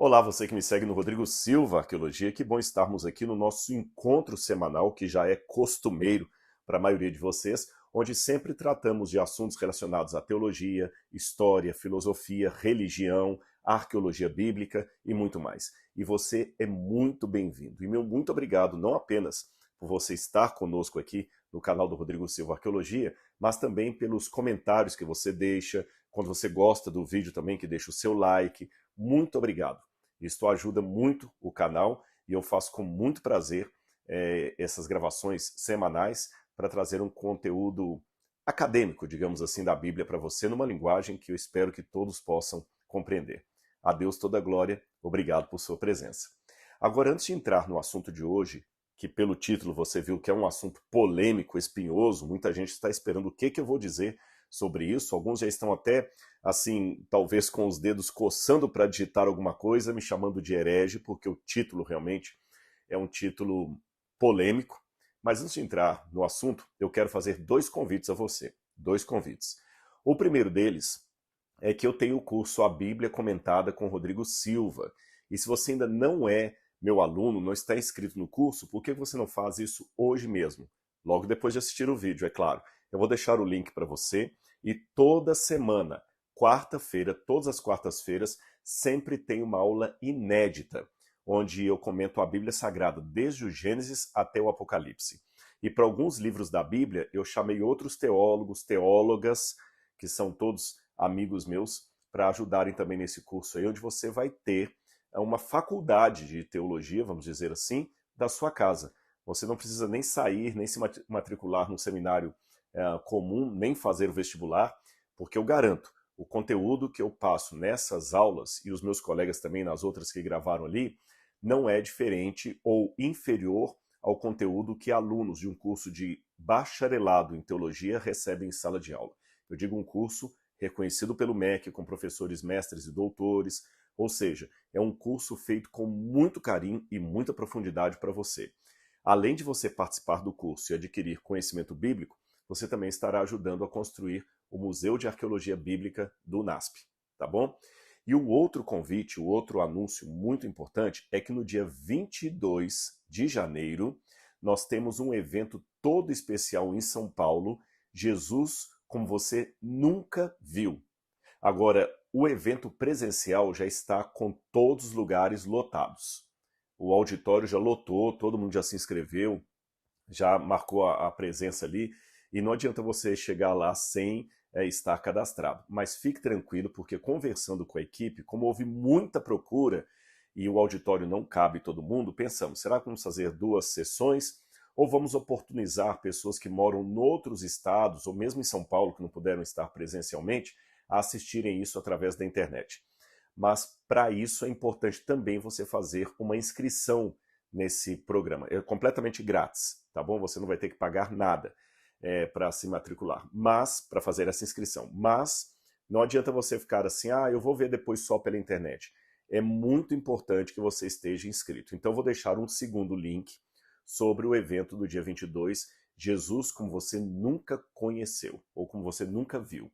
Olá, você que me segue no Rodrigo Silva Arqueologia, que bom estarmos aqui no nosso encontro semanal, que já é costumeiro para a maioria de vocês, onde sempre tratamos de assuntos relacionados à teologia, história, filosofia, religião, arqueologia bíblica e muito mais. E você é muito bem-vindo. E meu muito obrigado não apenas por você estar conosco aqui no canal do Rodrigo Silva Arqueologia, mas também pelos comentários que você deixa, quando você gosta do vídeo também, que deixa o seu like. Muito obrigado. Isto ajuda muito o canal e eu faço com muito prazer essas gravações semanais para trazer um conteúdo acadêmico, digamos assim, da Bíblia para você, numa linguagem que eu espero que todos possam compreender. A Deus toda a glória, obrigado por sua presença. Agora, antes de entrar no assunto de hoje, que pelo título você viu que é um assunto polêmico, espinhoso, muita gente está esperando o que eu vou dizer sobre isso, alguns já estão até, assim, talvez com os dedos coçando para digitar alguma coisa, me chamando de herege, porque o título realmente é um título polêmico. Mas antes de entrar no assunto, eu quero fazer dois convites a você. Dois convites. O primeiro deles é que eu tenho o curso A Bíblia Comentada com Rodrigo Silva. E se você ainda não é meu aluno, não está inscrito no curso, por que você não faz isso hoje mesmo? Logo depois de assistir o vídeo, é claro. Eu vou deixar o link para você e toda semana, quarta-feira, todas as quartas-feiras, sempre tem uma aula inédita, onde eu comento a Bíblia Sagrada, desde o Gênesis até o Apocalipse. E para alguns livros da Bíblia, eu chamei outros teólogos, teólogas, que são todos amigos meus, para ajudarem também nesse curso aí, onde você vai ter uma faculdade de teologia, vamos dizer assim, da sua casa. Você não precisa nem sair, nem se matricular num seminário comum, nem fazer o vestibular, porque eu garanto, o conteúdo que eu passo nessas aulas, e os meus colegas também nas outras que gravaram ali, não é diferente ou inferior ao conteúdo que alunos de um curso de bacharelado em teologia recebem em sala de aula. Eu digo um curso reconhecido pelo MEC, com professores mestres e doutores, ou seja, é um curso feito com muito carinho e muita profundidade para você. Além de você participar do curso e adquirir conhecimento bíblico, você também estará ajudando a construir o Museu de Arqueologia Bíblica do NASP, tá bom? E o outro convite, o outro anúncio muito importante é que no dia 22 de janeiro nós temos um evento todo especial em São Paulo, Jesus como você nunca viu. Agora, o evento presencial já está com todos os lugares lotados. O auditório já lotou, todo mundo já se inscreveu, já marcou a presença ali, e não adianta você chegar lá sem estar cadastrado. Mas fique tranquilo, porque conversando com a equipe, como houve muita procura e o auditório não cabe todo mundo, pensamos, será que vamos fazer duas sessões? Ou vamos oportunizar pessoas que moram em outros estados, ou mesmo em São Paulo, que não puderam estar presencialmente, a assistirem isso através da internet. Mas para isso é importante também você fazer uma inscrição nesse programa. É completamente grátis, tá bom? Você não vai ter que pagar nada para se matricular, mas para fazer essa inscrição. Mas não adianta você ficar assim, eu vou ver depois só pela internet. É muito importante que você esteja inscrito. Então vou deixar um segundo link sobre o evento do dia 22, Jesus como você nunca conheceu, ou como você nunca viu.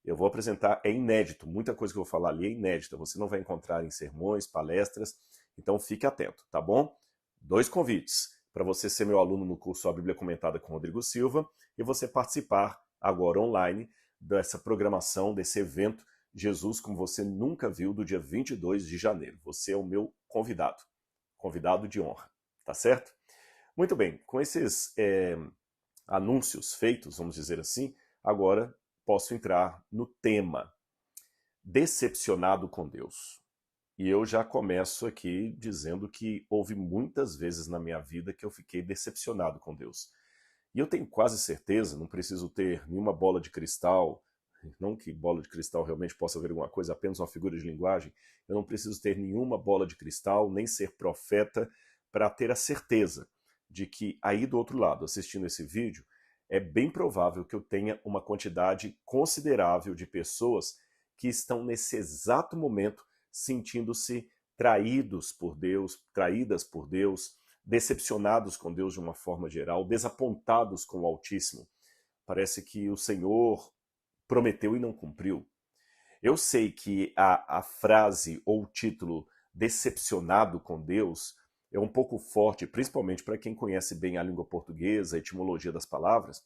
Eu vou apresentar, é inédito, muita coisa que eu vou falar ali é inédita, você não vai encontrar em sermões, palestras, então fique atento, tá bom? Dois convites para você ser meu aluno no curso A Bíblia Comentada com Rodrigo Silva e você participar agora online dessa programação, desse evento Jesus como você nunca viu, do dia 22 de janeiro. Você é o meu convidado, convidado de honra, tá certo? Muito bem, com esses anúncios feitos, vamos dizer assim, agora posso entrar no tema, decepcionado com Deus. E eu já começo aqui dizendo que houve muitas vezes na minha vida que eu fiquei decepcionado com Deus. E eu tenho quase certeza, não preciso ter nenhuma bola de cristal, não que bola de cristal realmente possa ver alguma coisa, apenas uma figura de linguagem, eu não preciso ter nenhuma bola de cristal, nem ser profeta, para ter a certeza de que aí do outro lado, assistindo esse vídeo, é bem provável que eu tenha uma quantidade considerável de pessoas que estão nesse exato momento sentindo-se traídos por Deus, traídas por Deus, decepcionados com Deus de uma forma geral, desapontados com o Altíssimo. Parece que o Senhor prometeu e não cumpriu. Eu sei que a frase ou o título decepcionado com Deus, é um pouco forte, principalmente para quem conhece bem a língua portuguesa, a etimologia das palavras,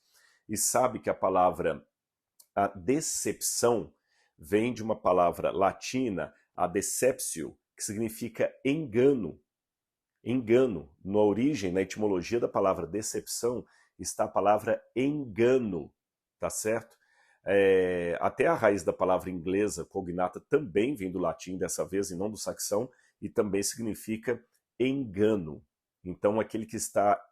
e sabe que a palavra a decepção vem de uma palavra latina, a deceptio, que significa engano. Engano. Na origem, na etimologia da palavra decepção, está a palavra engano, tá certo? Até a raiz da palavra inglesa, cognata, também vem do latim dessa vez e não do saxão, e também significa engano. Então, aquele que está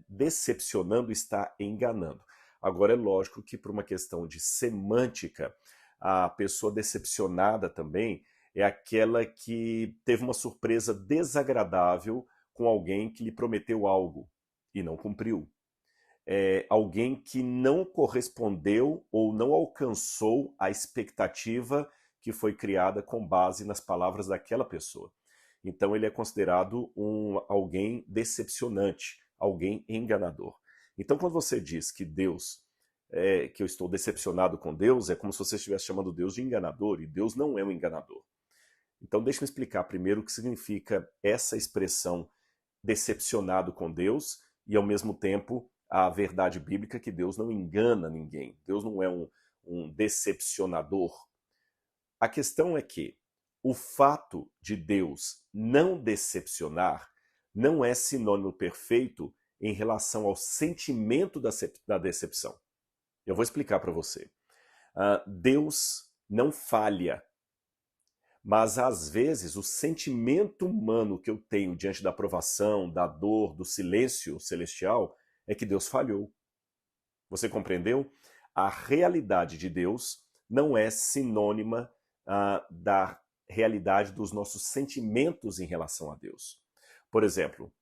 decepcionando está enganando. Agora, é lógico que por uma questão de semântica, a pessoa decepcionada também é aquela que teve uma surpresa desagradável com alguém que lhe prometeu algo e não cumpriu. Alguém que não correspondeu ou não alcançou a expectativa que foi criada com base nas palavras daquela pessoa. Então ele é considerado alguém decepcionante, alguém enganador. Então quando você diz que Deus, que eu estou decepcionado com Deus, é como se você estivesse chamando Deus de enganador, e Deus não é um enganador. Então deixa eu explicar primeiro o que significa essa expressão decepcionado com Deus e ao mesmo tempo a verdade bíblica que Deus não engana ninguém. Deus não é um decepcionador. A questão é que o fato de Deus não decepcionar não é sinônimo perfeito em relação ao sentimento da decepção. Eu vou explicar para você. Deus não falha, mas às vezes o sentimento humano que eu tenho diante da provação, da dor, do silêncio celestial é que Deus falhou. Você compreendeu? A realidade de Deus não é sinônima da realidade dos nossos sentimentos em relação a Deus. Por exemplo,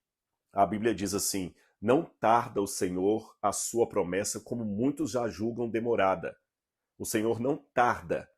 a Bíblia diz assim: não tarda o Senhor a sua promessa, como muitos já julgam demorada. O Senhor não tarda,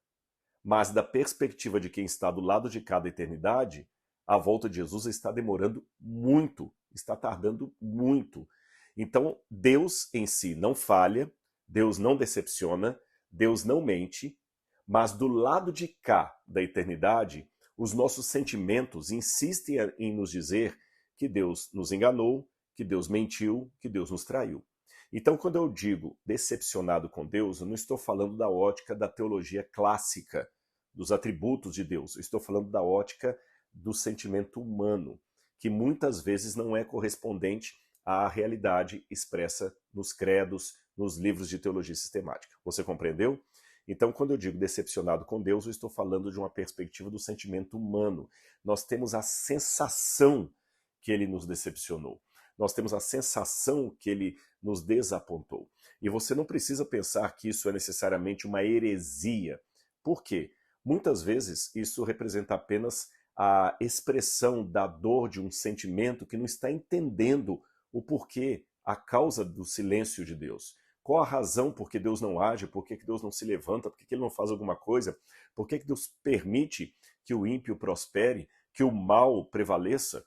mas da perspectiva de quem está do lado de cada eternidade, a volta de Jesus está demorando muito, está tardando muito. Então, Deus em si não falha, Deus não decepciona, Deus não mente, mas do lado de cá da eternidade, os nossos sentimentos insistem em nos dizer que Deus nos enganou, que Deus mentiu, que Deus nos traiu. Então, quando eu digo decepcionado com Deus, eu não estou falando da ótica da teologia clássica, dos atributos de Deus. Eu estou falando da ótica do sentimento humano, que muitas vezes não é correspondente à realidade expressa nos credos, nos livros de teologia sistemática. Você compreendeu? Então, quando eu digo decepcionado com Deus, eu estou falando de uma perspectiva do sentimento humano. Nós temos a sensação que ele nos decepcionou. Nós temos a sensação que ele nos desapontou. E você não precisa pensar que isso é necessariamente uma heresia. Por quê? Muitas vezes isso representa apenas a expressão da dor de um sentimento que não está entendendo o porquê, a causa do silêncio de Deus. Qual a razão por que Deus não age, por que Deus não se levanta, por que ele não faz alguma coisa, por que Deus permite que o ímpio prospere, que o mal prevaleça?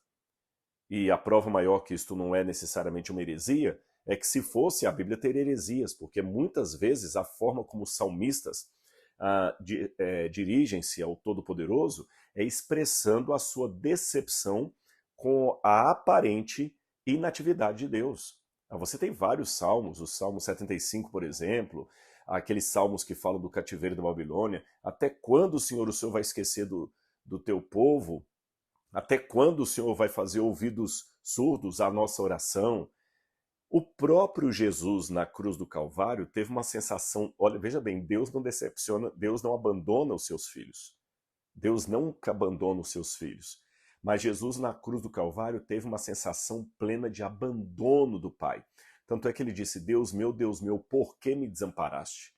E a prova maior que isto não é necessariamente uma heresia é que, se fosse, a Bíblia teria heresias, porque muitas vezes a forma como os salmistas dirigem-se ao Todo-Poderoso é expressando a sua decepção com a aparente inatividade de Deus. Você tem vários salmos, o Salmo 75, por exemplo, aqueles salmos que falam do cativeiro da Babilônia. Até quando, Senhor, o Senhor vai esquecer do teu povo? Até quando o Senhor vai fazer ouvidos surdos à nossa oração? O próprio Jesus na cruz do Calvário teve uma sensação, olha, veja bem, Deus não decepciona, Deus não abandona os seus filhos. Deus nunca abandona os seus filhos. Mas Jesus na cruz do Calvário teve uma sensação plena de abandono do Pai. Tanto é que ele disse: Deus meu, por que me desamparaste?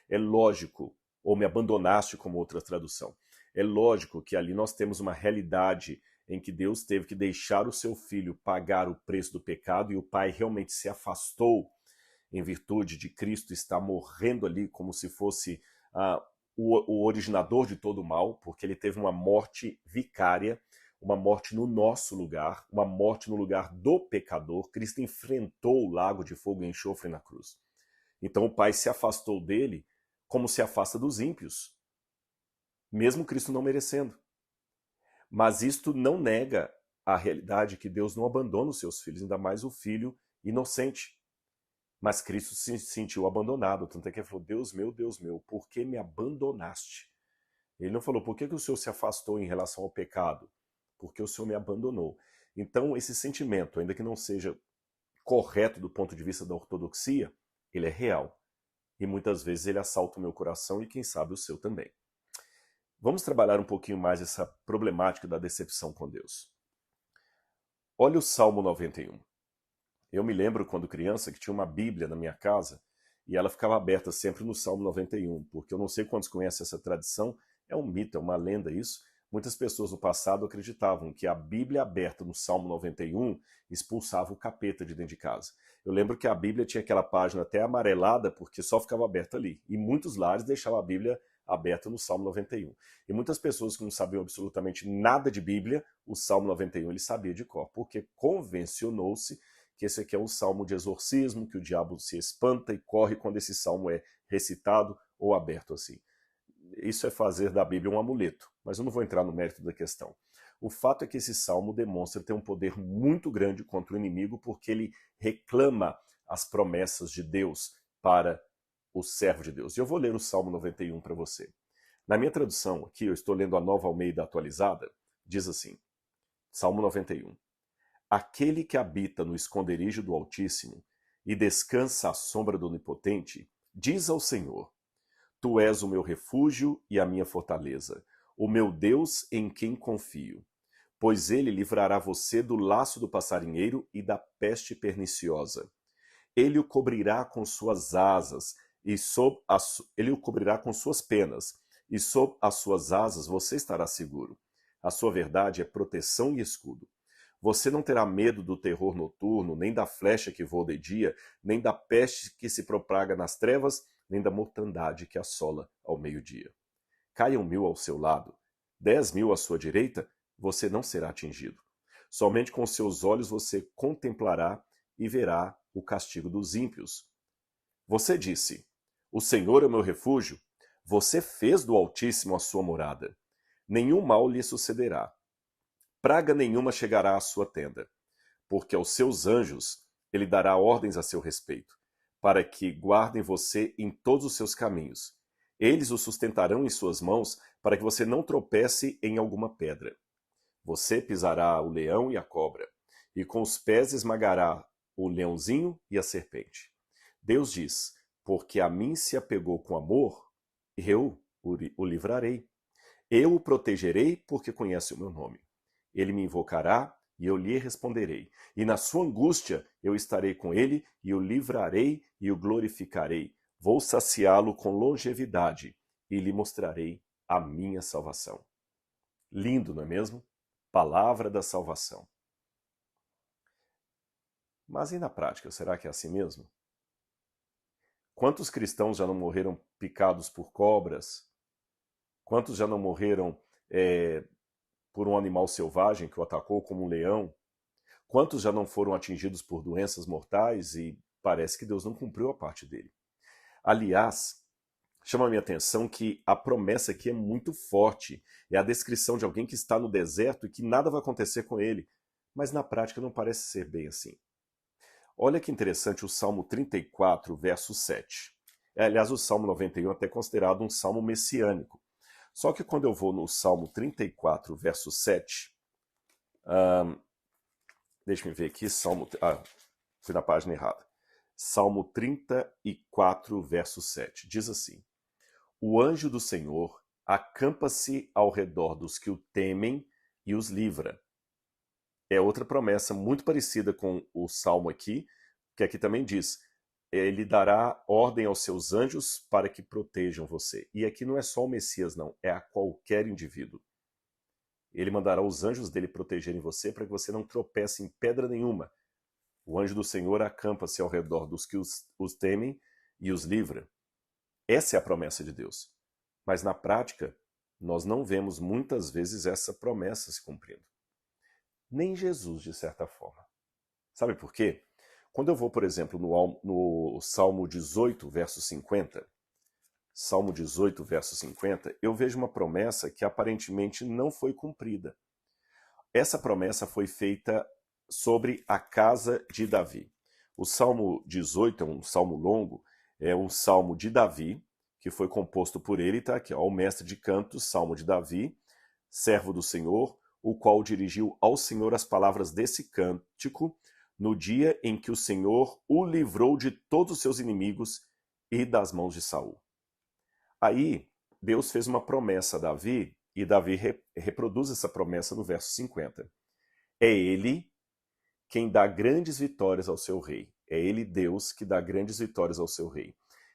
É lógico, ou me abandonaste, como outra tradução. É lógico que ali nós temos uma realidade em que Deus teve que deixar o seu filho pagar o preço do pecado, e o Pai realmente se afastou em virtude de Cristo estar morrendo ali como se fosse o originador de todo o mal, porque ele teve uma morte vicária, uma morte no nosso lugar, uma morte no lugar do pecador. Cristo enfrentou o lago de fogo e enxofre na cruz. Então o Pai se afastou dele como se afasta dos ímpios, mesmo Cristo não merecendo. Mas isto não nega a realidade que Deus não abandona os seus filhos, ainda mais o filho inocente. Mas Cristo se sentiu abandonado, tanto é que ele falou, Deus meu, por que me abandonaste? Ele não falou, por que o Senhor se afastou em relação ao pecado? Porque o Senhor me abandonou. Então, esse sentimento, ainda que não seja correto do ponto de vista da ortodoxia, ele é real. E muitas vezes ele assalta o meu coração e quem sabe o seu também. Vamos trabalhar um pouquinho mais essa problemática da decepção com Deus. Olha o Salmo 91. Eu me lembro quando criança que tinha uma Bíblia na minha casa e ela ficava aberta sempre no Salmo 91, porque eu não sei quantos conhecem essa tradição, é um mito, é uma lenda isso. Muitas pessoas no passado acreditavam que a Bíblia aberta no Salmo 91 expulsava o capeta de dentro de casa. Eu lembro que a Bíblia tinha aquela página até amarelada porque só ficava aberta ali. E muitos lares deixavam a Bíblia aberta no Salmo 91. E muitas pessoas que não sabiam absolutamente nada de Bíblia, o Salmo 91 ele sabia de cor, porque convencionou-se que esse aqui é um salmo de exorcismo, que o diabo se espanta e corre quando esse salmo é recitado ou aberto assim. Isso é fazer da Bíblia um amuleto, mas eu não vou entrar no mérito da questão. O fato é que esse salmo demonstra ter um poder muito grande contra o inimigo, porque ele reclama as promessas de Deus para o servo de Deus. E eu vou ler o Salmo 91 para você. Na minha tradução aqui, eu estou lendo a Nova Almeida atualizada, diz assim, Salmo 91. Aquele que habita no esconderijo do Altíssimo e descansa à sombra do Onipotente, diz ao Senhor, Tu és o meu refúgio e a minha fortaleza, o meu Deus em quem confio. Pois ele livrará você do laço do passarinheiro e da peste perniciosa. Ele o cobrirá com suas asas ele o cobrirá com suas penas, e sob as suas asas você estará seguro. A sua verdade é proteção e escudo. Você não terá medo do terror noturno, nem da flecha que voa de dia, nem da peste que se propaga nas trevas, nem da mortandade que assola ao meio-dia. Caiam 1000 ao seu lado, 10.000 à sua direita, você não será atingido. Somente com seus olhos você contemplará e verá o castigo dos ímpios. Você disse, o Senhor é o meu refúgio, você fez do Altíssimo a sua morada. Nenhum mal lhe sucederá. Praga nenhuma chegará à sua tenda, porque aos seus anjos ele dará ordens a seu respeito, para que guardem você em todos os seus caminhos. Eles o sustentarão em suas mãos, para que você não tropece em alguma pedra. Você pisará o leão e a cobra, e com os pés esmagará o leãozinho e a serpente. Deus diz, porque a mim se apegou com amor, eu o livrarei. Eu o protegerei porque conhece o meu nome. Ele me invocará e eu lhe responderei. E na sua angústia eu estarei com ele e o livrarei e o glorificarei. Vou saciá-lo com longevidade e lhe mostrarei a minha salvação. Lindo, não é mesmo? Palavra da salvação. Mas e na prática, será que é assim mesmo? Quantos cristãos já não morreram picados por cobras? Quantos já não morreram por um animal selvagem que o atacou como um leão? Quantos já não foram atingidos por doenças mortais e parece que Deus não cumpriu a parte dele? Aliás, chama a minha atenção que a promessa aqui é muito forte. É a descrição de alguém que está no deserto e que nada vai acontecer com ele. Mas na prática não parece ser bem assim. Olha que interessante o Salmo 34, verso 7. Aliás, o Salmo 91 é até considerado um salmo messiânico. Só que quando eu vou no Salmo 34, verso 7, deixa eu ver aqui, fui na página errada. Salmo 34, verso 7, diz assim, O anjo do Senhor acampa-se ao redor dos que o temem e os livra. É outra promessa muito parecida com o Salmo aqui, que aqui também diz, ele dará ordem aos seus anjos para que protejam você. E aqui não é só o Messias, não, é a qualquer indivíduo. Ele mandará os anjos dele protegerem você para que você não tropece em pedra nenhuma. O anjo do Senhor acampa-se ao redor dos que os temem e os livra. Essa é a promessa de Deus. Mas na prática, nós não vemos muitas vezes essa promessa se cumprindo. Nem Jesus, de certa forma. Sabe por quê? Quando eu vou, por exemplo, no Salmo 18, verso 50, Salmo 18, verso 50, eu vejo uma promessa que aparentemente não foi cumprida. essa promessa foi feita sobre a casa de Davi. O Salmo 18 é um salmo longo, é um salmo de Davi, que foi composto por ele, tá aqui, ó, o mestre de cantos, salmo de Davi, servo do Senhor, o qual dirigiu ao Senhor as palavras desse cântico no dia em que o Senhor o livrou de todos os seus inimigos e das mãos de Saul. Aí, Deus fez uma promessa a Davi, e Davi reproduz essa promessa no verso 50. É ele quem dá grandes vitórias ao seu rei. É ele, Deus, que dá grandes vitórias ao seu rei.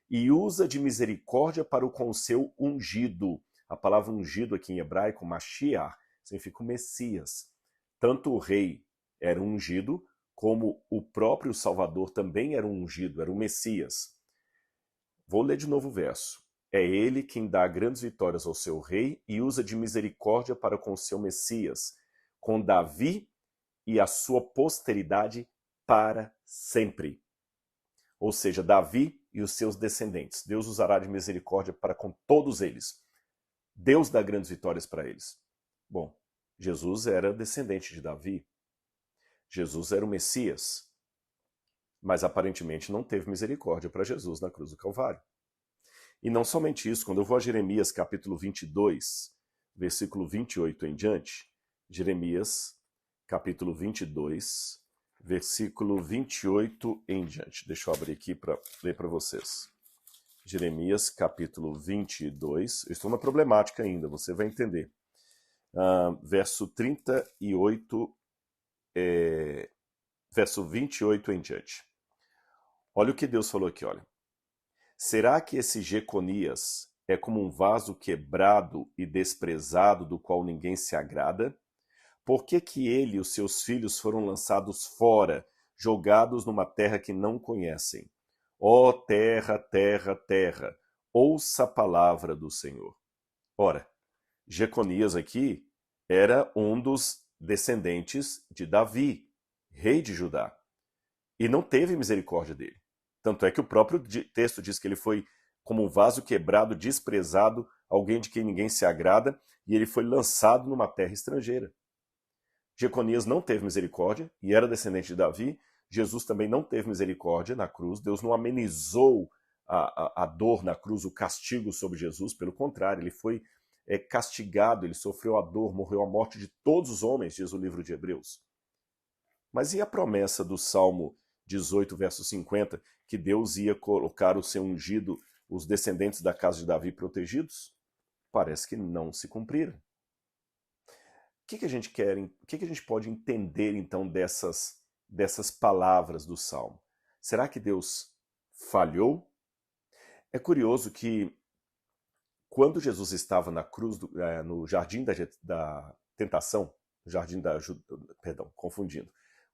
E usa de misericórdia para com o seu ungido. A palavra ungido aqui em hebraico, Mashiach, significa o Messias. Tanto o rei era ungido, como o próprio Salvador também era ungido, era o Messias. Vou ler de novo o verso. É ele quem dá grandes vitórias ao seu rei e usa de misericórdia para com o seu Messias, com Davi e a sua posteridade para sempre. Ou seja, Davi e os seus descendentes. Deus usará de misericórdia para com todos eles. Deus dá grandes vitórias para eles. Bom, Jesus era descendente de Davi. Jesus era o Messias. Mas aparentemente não teve misericórdia para Jesus na cruz do Calvário. E não somente isso, quando eu vou a Jeremias capítulo 22, versículo 28 em diante, Jeremias capítulo 22, versículo 28 em diante. Deixa eu abrir aqui para ler para vocês. Jeremias capítulo 22, eu estou na problemática ainda, você vai entender. Verso 38, verso 28 em diante. Olha o que Deus falou aqui, olha. Será que esse Jeconias é como um vaso quebrado e desprezado do qual ninguém se agrada? Por que que ele e os seus filhos foram lançados fora, jogados numa terra que não conhecem? Ó terra, terra, terra, ouça a palavra do Senhor. Ora, Jeconias aqui era um dos descendentes de Davi, rei de Judá, e não teve misericórdia dele. Tanto é que o próprio texto diz que ele foi como um vaso quebrado, desprezado, alguém de quem ninguém se agrada, e ele foi lançado numa terra estrangeira. Jeconias não teve misericórdia e era descendente de Davi. Jesus também não teve misericórdia na cruz. Deus não amenizou a dor na cruz, o castigo sobre Jesus. Pelo contrário, ele foi castigado, ele sofreu a dor, morreu a morte de todos os homens, diz o livro de Hebreus. Mas e a promessa do Salmo 18, verso 50, que Deus ia colocar o seu ungido, os descendentes da casa de Davi protegidos? Parece que não se cumpriram. O que a gente quer, o que a gente pode entender então dessas palavras do Salmo? Será que Deus falhou? É curioso que quando Jesus estava na cruz, no jardim da tentação,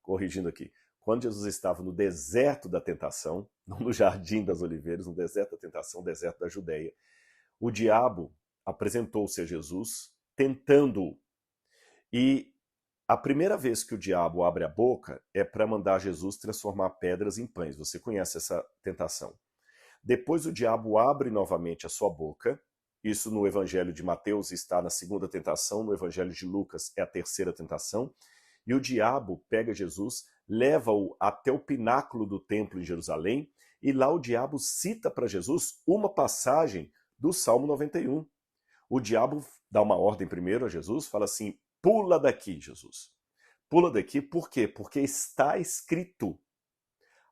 corrigindo aqui, quando Jesus estava no deserto da tentação, não no jardim das oliveiras, no deserto da tentação, deserto da Judeia, o diabo apresentou-se a Jesus tentando-o. E a primeira vez que o diabo abre a boca é para mandar Jesus transformar pedras em pães. Você conhece essa tentação. Depois o diabo abre novamente a sua boca. Isso no Evangelho de Mateus está na segunda tentação, no Evangelho de Lucas é a terceira tentação. E o diabo pega Jesus, leva-o até o pináculo do templo em Jerusalém, e lá o diabo cita para Jesus uma passagem do Salmo 91. O diabo dá uma ordem primeiro a Jesus, fala assim: pula daqui, Jesus. Pula daqui, por quê? Porque está escrito: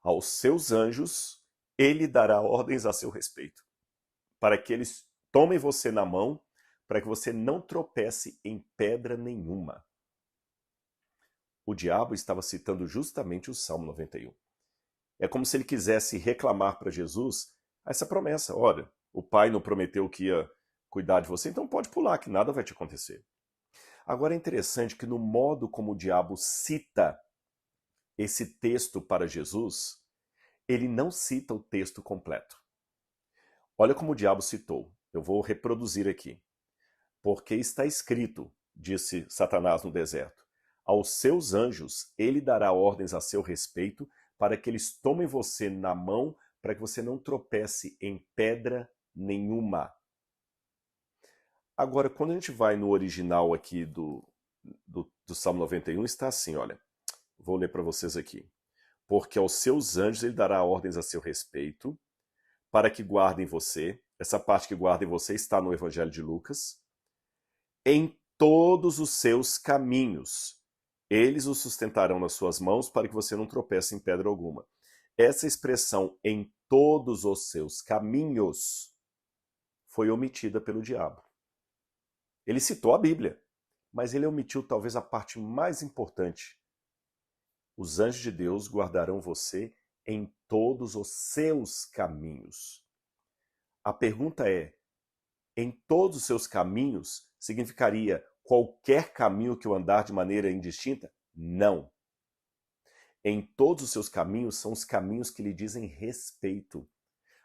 aos seus anjos ele dará ordens a seu respeito, para que eles tomem você na mão, para que você não tropece em pedra nenhuma. O diabo estava citando justamente o Salmo 91. É como se ele quisesse reclamar para Jesus essa promessa. Olha, o pai não prometeu que ia cuidar de você, então pode pular, que nada vai te acontecer. Agora é interessante que no modo como o diabo cita esse texto para Jesus, ele não cita o texto completo. Olha como o diabo citou. Eu vou reproduzir aqui. Porque está escrito, disse Satanás no deserto, aos seus anjos ele dará ordens a seu respeito para que eles tomem você na mão, para que você não tropece em pedra nenhuma. Agora, quando a gente vai no original aqui do Salmo 91 está assim, olha, vou ler para vocês aqui. Porque aos seus anjos ele dará ordens a seu respeito, para que guardem você. Essa parte que guardem você está no Evangelho de Lucas. Em todos os seus caminhos. Eles o sustentarão nas suas mãos para que você não tropece em pedra alguma. Essa expressão, em todos os seus caminhos, foi omitida pelo diabo. Ele citou a Bíblia, mas ele omitiu talvez a parte mais importante. Os anjos de Deus guardarão você em todos os seus caminhos. A pergunta é, em todos os seus caminhos significaria qualquer caminho que eu andar de maneira indistinta? Não. Em todos os seus caminhos são os caminhos que lhe dizem respeito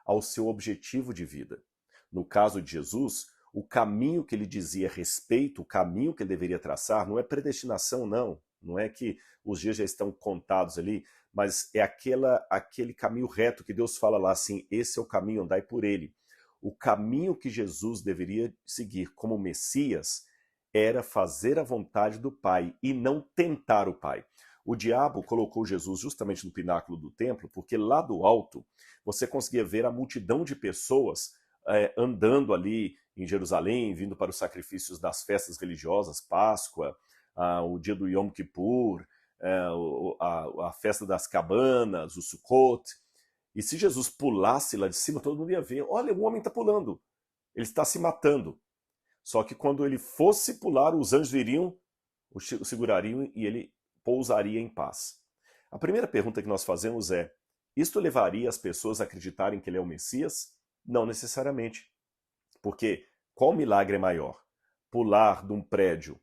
ao seu objetivo de vida. No caso de Jesus, o caminho que ele dizia respeito, o caminho que ele deveria traçar, não é predestinação, não. Não é que os dias já estão contados ali, mas é aquele caminho reto que Deus fala lá assim, esse é o caminho, andai por ele. O caminho que Jesus deveria seguir como Messias era fazer a vontade do Pai e não tentar o Pai. O diabo colocou Jesus justamente no pináculo do templo, porque lá do alto você conseguia ver a multidão de pessoas andando ali em Jerusalém, vindo para os sacrifícios das festas religiosas, Páscoa, o dia do Yom Kippur, a festa das cabanas, o Sukkot. E se Jesus pulasse lá de cima, todo mundo ia ver, olha, o homem está pulando, ele está se matando. Só que quando ele fosse pular, os anjos iriam, o segurariam e ele pousaria em paz. A primeira pergunta que nós fazemos é, isto levaria as pessoas a acreditarem que ele é o Messias? Não necessariamente. Porque qual milagre é maior? Pular de um prédio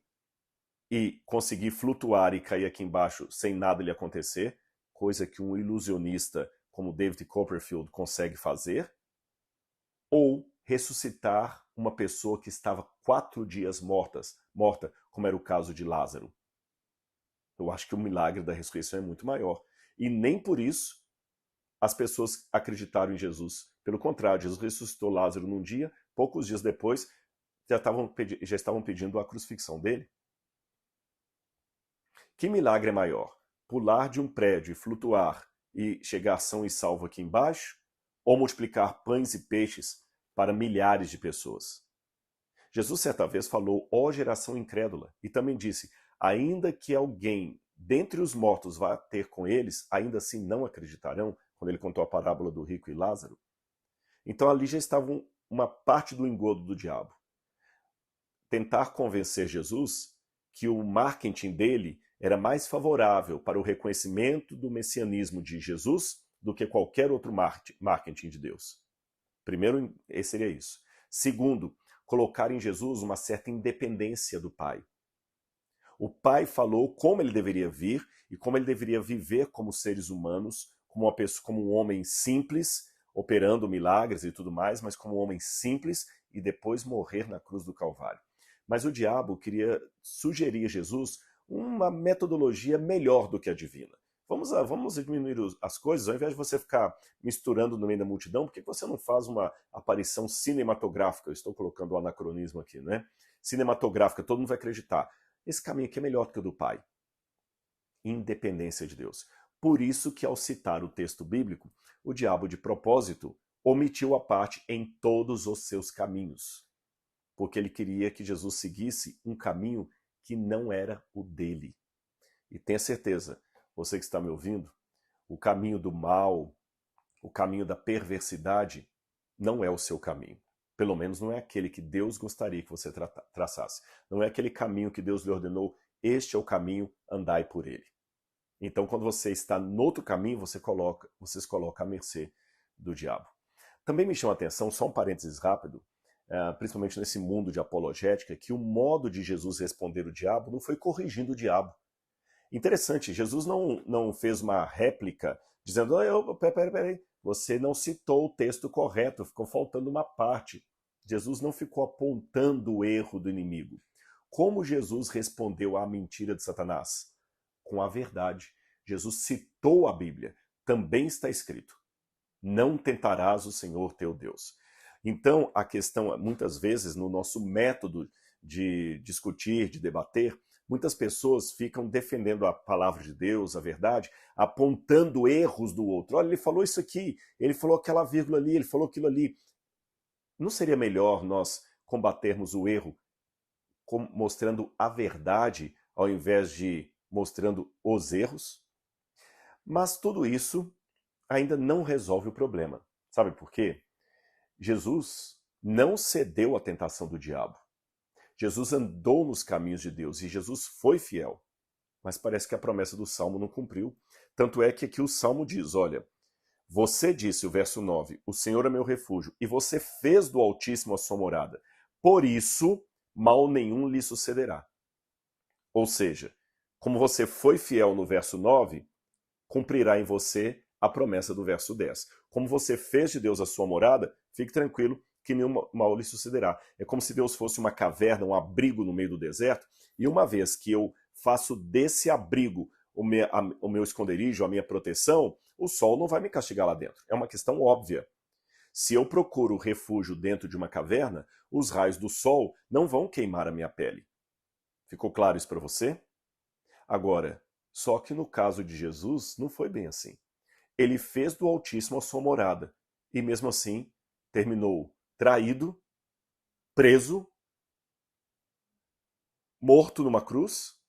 e conseguir flutuar e cair aqui embaixo sem nada lhe acontecer, coisa que um ilusionista como David Copperfield consegue fazer, ou ressuscitar uma pessoa que estava 4 dias morta, como era o caso de Lázaro. Eu acho que o milagre da ressurreição é muito maior. E nem por isso as pessoas acreditaram em Jesus. Pelo contrário, Jesus ressuscitou Lázaro num dia, poucos dias depois já estavam pedindo a crucifixão dele. Que milagre é maior? Pular de um prédio e flutuar e chegar são e salvo aqui embaixo? Ou multiplicar pães e peixes para milhares de pessoas? Jesus certa vez falou, ó geração incrédula, e também disse, ainda que alguém dentre os mortos vá ter com eles, ainda assim não acreditarão, quando ele contou a parábola do rico e Lázaro. Então ali já estava uma parte do engodo do diabo. Tentar convencer Jesus que o marketing dele era mais favorável para o reconhecimento do messianismo de Jesus do que qualquer outro marketing de Deus. Primeiro, seria isso. Segundo, colocar em Jesus uma certa independência do Pai. O Pai falou como ele deveria vir e como ele deveria viver como seres humanos, como uma pessoa, como um homem simples, operando milagres e tudo mais, mas como um homem simples e depois morrer na cruz do Calvário. Mas o diabo queria sugerir a Jesus uma metodologia melhor do que a divina. Vamos diminuir as coisas, ao invés de você ficar misturando no meio da multidão, por que você não faz uma aparição cinematográfica? Eu estou colocando o anacronismo aqui, né? Cinematográfica, todo mundo vai acreditar. Esse caminho aqui é melhor do que o do Pai. Independência de Deus. Por isso que ao citar o texto bíblico, o diabo de propósito omitiu a parte em todos os seus caminhos. Porque ele queria que Jesus seguisse um caminho que não era o dele. E tenha certeza, você que está me ouvindo, o caminho do mal, o caminho da perversidade, não é o seu caminho. Pelo menos não é aquele que Deus gostaria que você traçasse. Não é aquele caminho que Deus lhe ordenou, este é o caminho, andai por ele. Então, quando você está no outro caminho, você se coloca à mercê do diabo. Também me chama a atenção, só um parênteses rápido, principalmente nesse mundo de apologética, que o modo de Jesus responder o diabo não foi corrigindo o diabo. Interessante, Jesus não fez uma réplica dizendo, peraí, você não citou o texto correto, ficou faltando uma parte. Jesus não ficou apontando o erro do inimigo. Como Jesus respondeu à mentira de Satanás? Com a verdade. Jesus citou a Bíblia. Também está escrito, não tentarás o Senhor teu Deus. Então, a questão, muitas vezes, no nosso método de discutir, de debater, Muitas pessoas ficam defendendo a palavra de Deus, a verdade, apontando erros do outro. Olha, ele falou isso aqui, ele falou aquela vírgula ali, ele falou aquilo ali. Não seria melhor nós combatermos o erro mostrando a verdade ao invés de mostrando os erros? Mas tudo isso ainda não resolve o problema. Sabe por quê? Jesus não cedeu à tentação do diabo. Jesus andou nos caminhos de Deus e Jesus foi fiel. Mas parece que a promessa do Salmo não cumpriu. Tanto é que aqui o Salmo diz, olha, você disse, o verso 9, o Senhor é meu refúgio, e você fez do Altíssimo a sua morada. Por isso, mal nenhum lhe sucederá. Ou seja, como você foi fiel no verso 9, cumprirá em você a promessa do verso 10. Como você fez de Deus a sua morada, fique tranquilo que nenhum mal lhe sucederá. É como se Deus fosse uma caverna, um abrigo no meio do deserto, e uma vez que eu faço desse abrigo o meu esconderijo, a minha proteção, o sol não vai me castigar lá dentro. É uma questão óbvia. Se eu procuro refúgio dentro de uma caverna, os raios do sol não vão queimar a minha pele. Ficou claro isso para você? Agora, só que no caso de Jesus, não foi bem assim. Ele fez do Altíssimo a sua morada, e mesmo assim terminou traído, preso, morto numa cruz,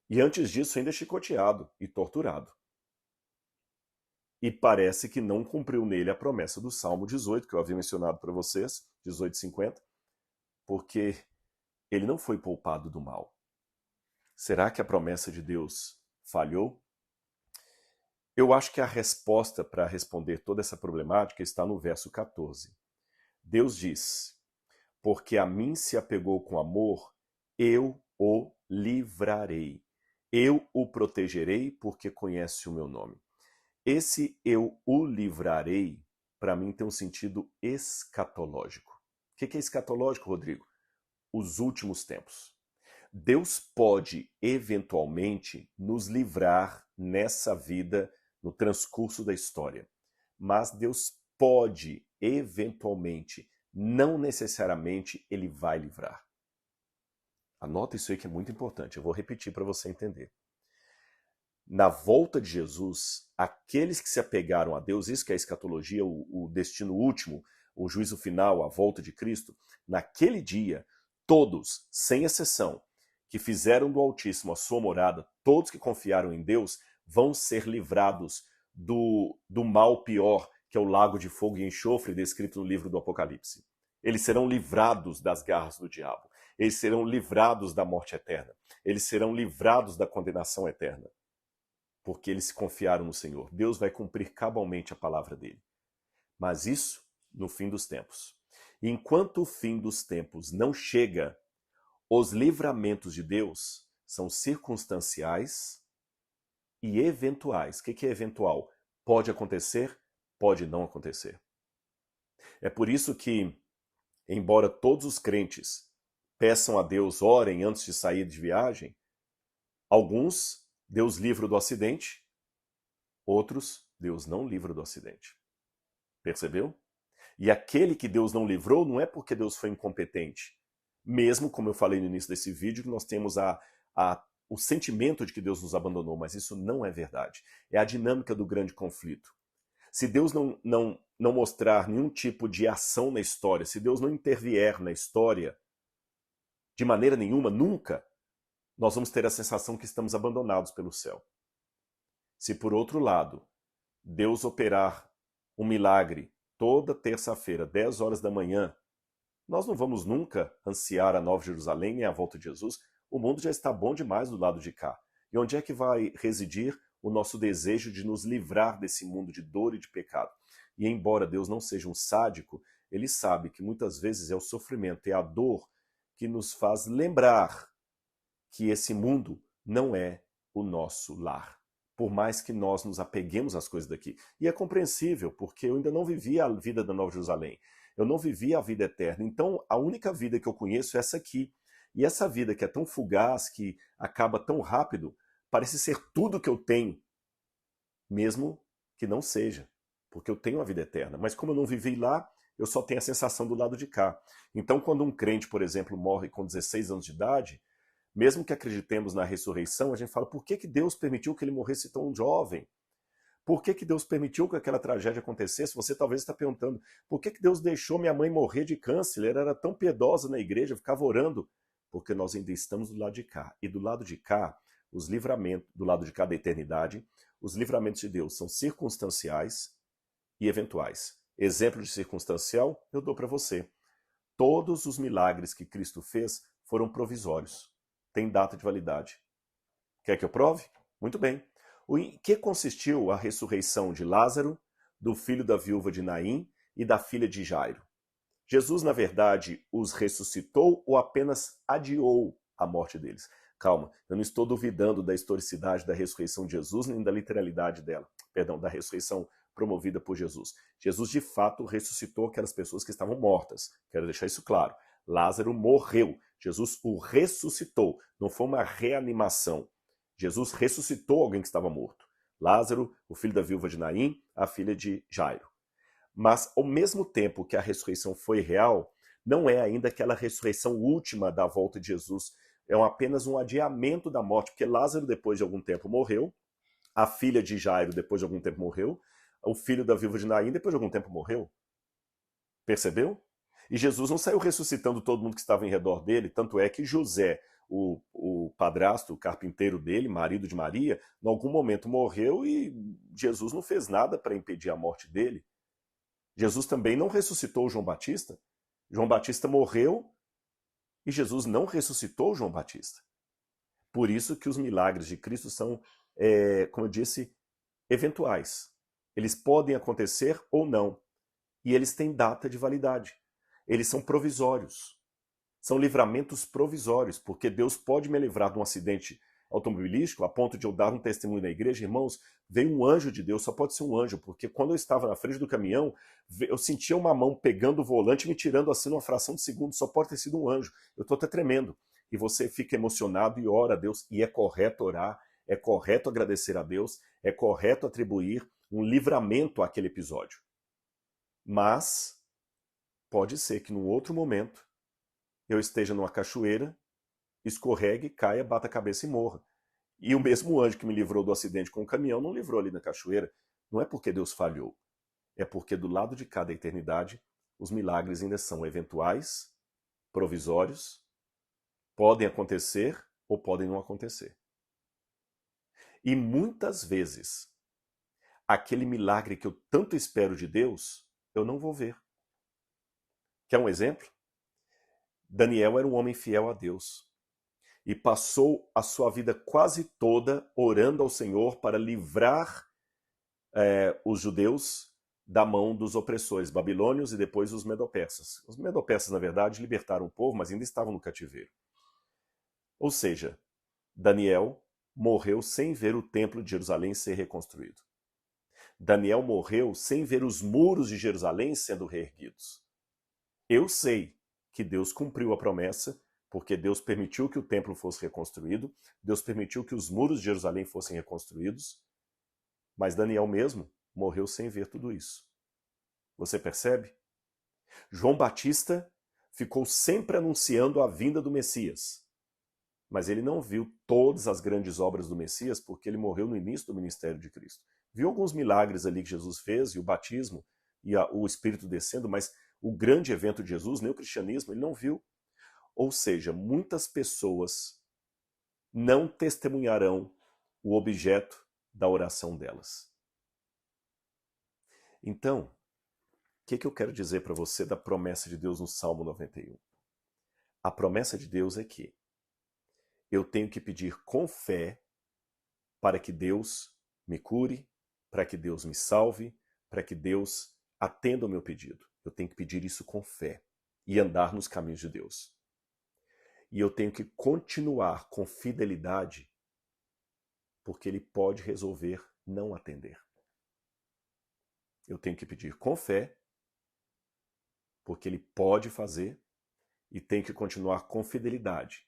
e antes disso ainda chicoteado e torturado. E parece que não cumpriu nele a promessa do Salmo 18, que eu havia mencionado para vocês, 18:50, porque ele não foi poupado do mal. Será que a promessa de Deus falhou? Eu acho que a resposta para responder toda essa problemática está no verso 14. Deus diz, porque a mim se apegou com amor, eu o livrarei. Eu o protegerei porque conhece o meu nome. Esse eu o livrarei, para mim, tem um sentido escatológico. O que é escatológico, Rodrigo? Os últimos tempos. Deus pode, eventualmente, nos livrar nessa vida, no transcurso da história. Mas Deus pode, eventualmente, não necessariamente, ele vai livrar. Anota isso aí que é muito importante, eu vou repetir para você entender. Na volta de Jesus, aqueles que se apegaram a Deus, isso que é a escatologia, o destino último, o juízo final, a volta de Cristo, naquele dia, todos, sem exceção, que fizeram do Altíssimo a sua morada, todos que confiaram em Deus, vão ser livrados do mal pior, que é o lago de fogo e enxofre, descrito no livro do Apocalipse. Eles serão livrados das garras do diabo. Eles serão livrados da morte eterna. Eles serão livrados da condenação eterna. Porque eles se confiaram no Senhor. Deus vai cumprir cabalmente a palavra dele. Mas isso no fim dos tempos. E enquanto o fim dos tempos não chega, os livramentos de Deus são circunstanciais e eventuais. O que é eventual? Pode acontecer, pode não acontecer. É por isso que, embora todos os crentes peçam a Deus, orem antes de sair de viagem, alguns Deus livra do acidente, outros Deus não livra do acidente. Percebeu? E aquele que Deus não livrou não é porque Deus foi incompetente. Mesmo, como eu falei no início desse vídeo, que nós temos o sentimento de que Deus nos abandonou, mas isso não é verdade. É a dinâmica do grande conflito. Se Deus não mostrar nenhum tipo de ação na história, se Deus não intervier na história, de maneira nenhuma, nunca, nós vamos ter a sensação que estamos abandonados pelo céu. Se, por outro lado, Deus operar um milagre toda terça-feira, 10 horas da manhã, nós não vamos nunca ansiar a Nova Jerusalém nem a volta de Jesus. O mundo já está bom demais do lado de cá. E onde é que vai residir o nosso desejo de nos livrar desse mundo de dor e de pecado? E embora Deus não seja um sádico, ele sabe que muitas vezes é o sofrimento, é a dor que nos faz lembrar que esse mundo não é o nosso lar. Por mais que nós nos apeguemos às coisas daqui. E é compreensível, porque eu ainda não vivi a vida da Nova Jerusalém. Eu não vivi a vida eterna. Então, a única vida que eu conheço é essa aqui. E essa vida que é tão fugaz, que acaba tão rápido, parece ser tudo que eu tenho, mesmo que não seja, porque eu tenho a vida eterna. Mas como eu não vivi lá, eu só tenho a sensação do lado de cá. Então, quando um crente, por exemplo, morre com 16 anos de idade, Mesmo que acreditemos na ressurreição, a gente fala, por que Deus permitiu que ele morresse tão jovem? Por que Deus permitiu que aquela tragédia acontecesse? Você talvez está perguntando, por que Deus deixou minha mãe morrer de câncer? Ela era tão piedosa na igreja, ficava orando. Porque nós ainda estamos do lado de cá. E do lado de cá, os livramentos, do lado de cá da eternidade, os livramentos de Deus são circunstanciais e eventuais. Exemplo de circunstancial, eu dou para você. Todos os milagres que Cristo fez foram provisórios. Tem data de validade. Quer que eu prove? Muito bem. Em que consistiu a ressurreição de Lázaro, do filho da viúva de Naim e da filha de Jairo? Jesus, na verdade, os ressuscitou ou apenas adiou a morte deles? Calma, eu não estou duvidando da historicidade da ressurreição de Jesus, nem da literalidade dela. Perdão, da ressurreição promovida por Jesus. Jesus, de fato, ressuscitou aquelas pessoas que estavam mortas. Quero deixar isso claro. Lázaro morreu. Jesus o ressuscitou. Não foi uma reanimação. Jesus ressuscitou alguém que estava morto. Lázaro, o filho da viúva de Naim, a filha de Jairo. Mas, ao mesmo tempo que a ressurreição foi real, não é ainda aquela ressurreição última da volta de Jesus. É apenas um adiamento da morte, porque Lázaro, depois de algum tempo, morreu. A filha de Jairo, depois de algum tempo, morreu. O filho da viúva de Naim, depois de algum tempo, morreu. Percebeu? E Jesus não saiu ressuscitando todo mundo que estava em redor dele, tanto é que José, o padrasto, o carpinteiro dele, marido de Maria, em algum momento morreu e Jesus não fez nada para impedir a morte dele. Jesus também não ressuscitou João Batista. João Batista morreu e Jesus não ressuscitou João Batista. Por isso que os milagres de Cristo são, como eu disse, eventuais. Eles podem acontecer ou não. E eles têm data de validade. Eles são provisórios. São livramentos provisórios, porque Deus pode me livrar de um acidente automobilístico a ponto de eu dar um testemunho na igreja. Irmãos, veio um anjo de Deus, só pode ser um anjo, porque quando eu estava na frente do caminhão, eu sentia uma mão pegando o volante e me tirando assim numa fração de segundo, só pode ter sido um anjo. Eu estou até tremendo. E você fica emocionado e ora a Deus, e é correto orar, é correto agradecer a Deus, é correto atribuir um livramento àquele episódio. Mas pode ser que num outro momento eu esteja numa cachoeira, escorregue, caia, bata a cabeça e morra. E o mesmo anjo que me livrou do acidente com o caminhão não livrou ali na cachoeira. Não é porque Deus falhou. É porque do lado de cá da eternidade, os milagres ainda são eventuais, provisórios, podem acontecer ou podem não acontecer. E muitas vezes, aquele milagre que eu tanto espero de Deus, eu não vou ver. Quer um exemplo? Daniel era um homem fiel a Deus e passou a sua vida quase toda orando ao Senhor para livrar os judeus da mão dos opressores babilônios e depois os medo-persas. Os medo-persas, na verdade, libertaram o povo, mas ainda estavam no cativeiro. Ou seja, Daniel morreu sem ver o templo de Jerusalém ser reconstruído. Daniel morreu sem ver os muros de Jerusalém sendo reerguidos. Eu sei que Deus cumpriu a promessa, porque Deus permitiu que o templo fosse reconstruído, Deus permitiu que os muros de Jerusalém fossem reconstruídos, mas Daniel mesmo morreu sem ver tudo isso. Você percebe? João Batista ficou sempre anunciando a vinda do Messias, mas ele não viu todas as grandes obras do Messias porque ele morreu no início do ministério de Cristo. Viu alguns milagres ali que Jesus fez, e o batismo, e o Espírito descendo, mas o grande evento de Jesus, nem o cristianismo, ele não viu. Ou seja, muitas pessoas não testemunharão o objeto da oração delas. Então, o que eu quero dizer para você da promessa de Deus no Salmo 91? A promessa de Deus é que eu tenho que pedir com fé para que Deus me cure, para que Deus me salve, para que Deus atenda ao meu pedido. Eu tenho que pedir isso com fé e andar nos caminhos de Deus. E eu tenho que continuar com fidelidade, porque Ele pode resolver não atender. Eu tenho que pedir com fé, porque Ele pode fazer, e tenho que continuar com fidelidade.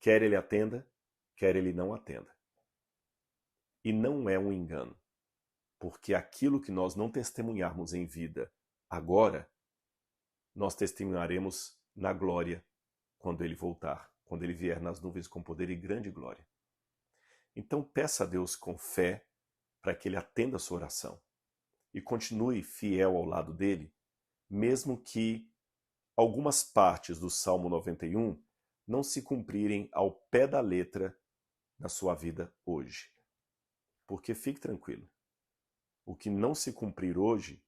Quer Ele atenda, quer Ele não atenda. E não é um engano, porque aquilo que nós não testemunharmos em vida agora, nós testemunharemos na glória quando Ele voltar quando ele vier nas nuvens com poder e grande glória. Então peça a Deus com fé para que ele atenda a sua oração e continue fiel ao lado dele, mesmo que algumas partes do Salmo 91 não se cumprirem ao pé da letra na sua vida hoje. Porque fique tranquilo, o que não se cumprir hoje,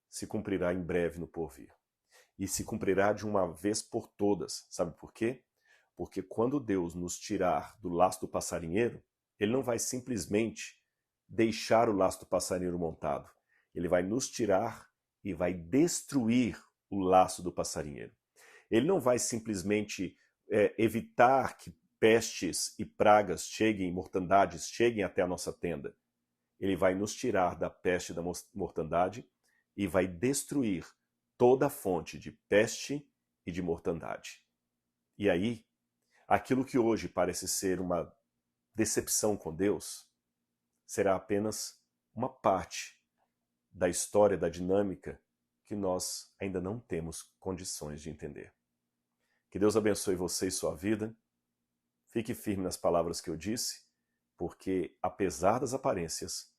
se cumprirá em breve no porvir. E se cumprirá de uma vez por todas. Sabe por quê? Porque quando Deus nos tirar do laço do passarinheiro, ele não vai simplesmente deixar o laço do passarinheiro montado. Ele vai nos tirar e vai destruir o laço do passarinheiro. Ele não vai simplesmente evitar que pestes e pragas cheguem, mortandades cheguem até a nossa tenda. Ele vai nos tirar da peste e da mortandade e vai destruir toda a fonte de peste e de mortandade. E aí, aquilo que hoje parece ser uma decepção com Deus, será apenas uma parte da história, da dinâmica que nós ainda não temos condições de entender. Que Deus abençoe você e sua vida. Fique firme nas palavras que eu disse, porque apesar das aparências,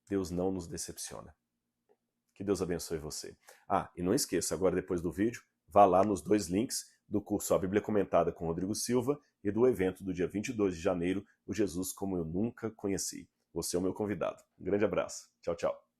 Deus não nos decepciona. Que Deus abençoe você. E não esqueça, agora depois do vídeo, vá lá nos 2 links do curso A Bíblia Comentada com Rodrigo Silva e do evento do dia 22 de janeiro, o Jesus como eu nunca conheci. Você é o meu convidado. Um grande abraço. Tchau, tchau.